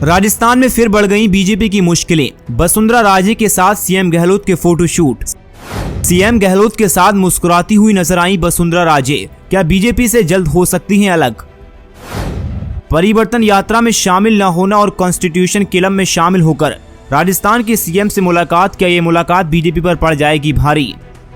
राजस्थान में फिर बढ़ गई बीजेपी की मुश्किलें। वसुंधरा राजे के साथ सीएम गहलोत के फोटोशूट। सीएम गहलोत के साथ मुस्कुराती हुई नजर आई वसुंधरा राजे। क्या बीजेपी से जल्द हो सकती हैं अलग? परिवर्तन यात्रा में शामिल न होना और कॉन्स्टिट्यूशन क्लब में शामिल होकर राजस्थान के सीएम से मुलाकात। क्या ये मुलाकात बीजेपी पर पड़ जाएगी भारी?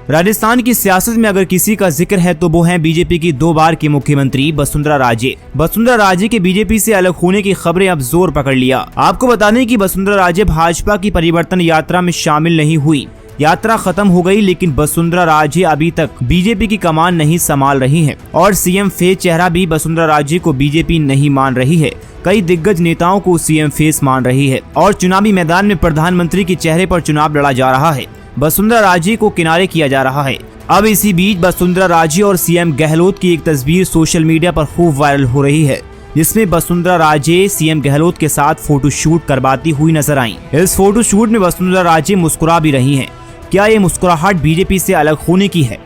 राजस्थान की सियासत में अगर किसी का जिक्र है तो वो है बीजेपी की 2 बार की मुख्यमंत्री वसुंधरा राजे। वसुंधरा राजे के बीजेपी से अलग होने की खबरें अब जोर पकड़ लिया। आपको बता दें कि वसुंधरा राजे भाजपा की परिवर्तन यात्रा में शामिल नहीं हुई। यात्रा खत्म हो गई, लेकिन वसुंधरा राजे अभी तक बीजेपी की कमान नहीं संभाल रही हैं और सीएम फेस चेहरा भी वसुंधरा राजे को बीजेपी नहीं मान रही है। कई दिग्गज नेताओं को सीएम फेस मान रही है और चुनावी मैदान में प्रधानमंत्री के चेहरे पर चुनाव लड़ा जा रहा है। वसुंधरा राजे को किनारे किया जा रहा है। अब इसी बीच वसुंधरा राजे और सीएम गहलोत की एक तस्वीर सोशल मीडिया पर खूब वायरल हो रही है, जिसमें वसुंधरा राजे सीएम गहलोत के साथ फोटोशूट करवाती हुई नजर आई। इस फोटोशूट में वसुंधरा राजे मुस्कुरा भी रही हैं। क्या ये मुस्कुराहट बीजेपी से अलग होने की है?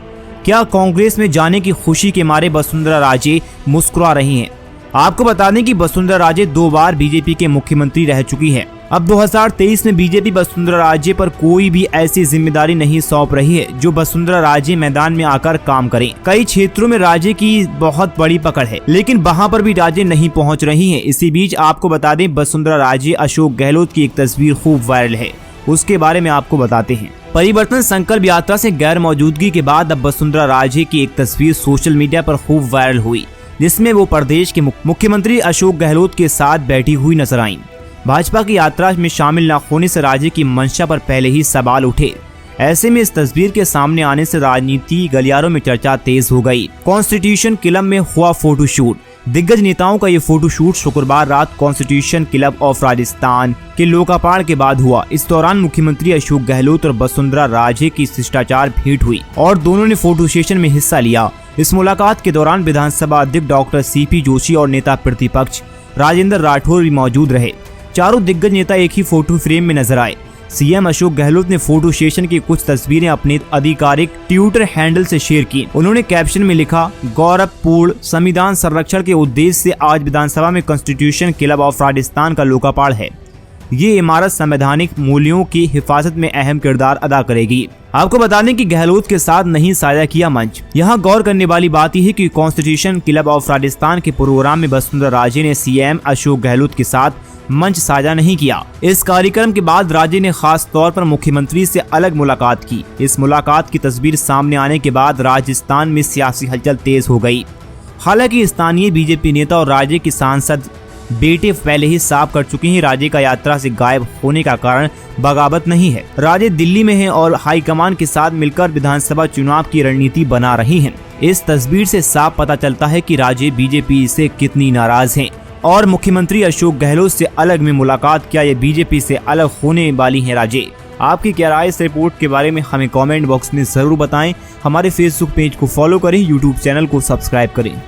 क्या कांग्रेस में जाने की खुशी के मारे वसुंधरा राजे मुस्कुरा रही हैं? आपको बता दें कि वसुंधरा राजे 2 बार बीजेपी के मुख्यमंत्री रह चुकी हैं। अब 2023 में बीजेपी वसुंधरा राजे पर कोई भी ऐसी जिम्मेदारी नहीं सौंप रही है जो वसुंधरा राजे मैदान में आकर काम करें। कई क्षेत्रों में राजे की बहुत बड़ी पकड़ है, लेकिन वहां पर भी राजे नहीं पहुंच रही हैं। इसी बीच आपको बता दें, वसुंधरा राजे अशोक गहलोत की एक तस्वीर खूब वायरल है, उसके बारे में आपको बताते हैं। परिवर्तन संकल्प यात्रा से गैर मौजूदगी के बाद अब वसुंधरा राजे की एक तस्वीर सोशल मीडिया पर खूब वायरल हुई, जिसमें वो प्रदेश के मुख्यमंत्री अशोक गहलोत के साथ बैठी हुई नजर आईं। भाजपा की यात्रा में शामिल न होने से राजे की मंशा पर पहले ही सवाल उठे। ऐसे में इस तस्वीर के सामने आने से राजनीति गलियारों में चर्चा तेज हो गई। कॉन्स्टिट्यूशन क्लब में हुआ फोटोशूट। दिग्गज नेताओं का ये फोटोशूट शुक्रवार रात कॉन्स्टिट्यूशन क्लब ऑफ राजस्थान के लोकार्पण के बाद हुआ। इस दौरान मुख्यमंत्री अशोक गहलोत और वसुंधरा राजे की शिष्टाचार भेंट हुई और दोनों ने फोटो सेशन में हिस्सा लिया। इस मुलाकात के दौरान विधानसभा अध्यक्ष डॉक्टर सीपी जोशी और नेता प्रतिपक्ष राजेंद्र राठौर भी मौजूद रहे। चारों दिग्गज नेता एक ही फोटो फ्रेम में नजर आए। सीएम अशोक गहलोत ने फोटो सेशन की कुछ तस्वीरें अपने आधिकारिक ट्विटर हैंडल से शेयर की। उन्होंने कैप्शन में लिखा, गौरवपूर्ण संविधान संरक्षण के उद्देश्य से आज विधानसभा में कॉन्स्टिट्यूशन क्लब ऑफ राजस्थान का लोकार्पण है। ये इमारत संवैधानिक मूल्यों की हिफाजत में अहम किरदार अदा करेगी। आपको बता दें कि गहलोत के साथ नहीं साझा किया मंच। यहाँ गौर करने वाली बात यह है कि कॉन्स्टिट्यूशन क्लब ऑफ राजस्थान के प्रोग्राम में वसुंधरा राजे ने सीएम अशोक गहलोत के साथ मंच साझा नहीं किया। इस कार्यक्रम के बाद राजे ने खास तौर पर मुख्यमंत्री से अलग मुलाकात की। इस मुलाकात की तस्वीर सामने आने के बाद राजस्थान में सियासी हलचल तेज हो गई। हालांकि स्थानीय बीजेपी नेता और राज्य की सांसद बेटे पहले ही साफ कर चुके हैं, राजे का यात्रा से गायब होने का कारण बगावत नहीं है। राजे दिल्ली में हैं और हाईकमान के साथ मिलकर विधानसभा चुनाव की रणनीति बना रही हैं। इस तस्वीर से साफ पता चलता है कि राजे बीजेपी से कितनी नाराज हैं और मुख्यमंत्री अशोक गहलोत से अलग में मुलाकात। क्या ये बीजेपी से अलग होने वाली हैं राजे? आपकी क्या राय इस रिपोर्ट के बारे में हमें कमेंट बॉक्स में जरूर बताएं। हमारे फेसबुक पेज को फॉलो करें, यूट्यूब चैनल को सब्सक्राइब करें।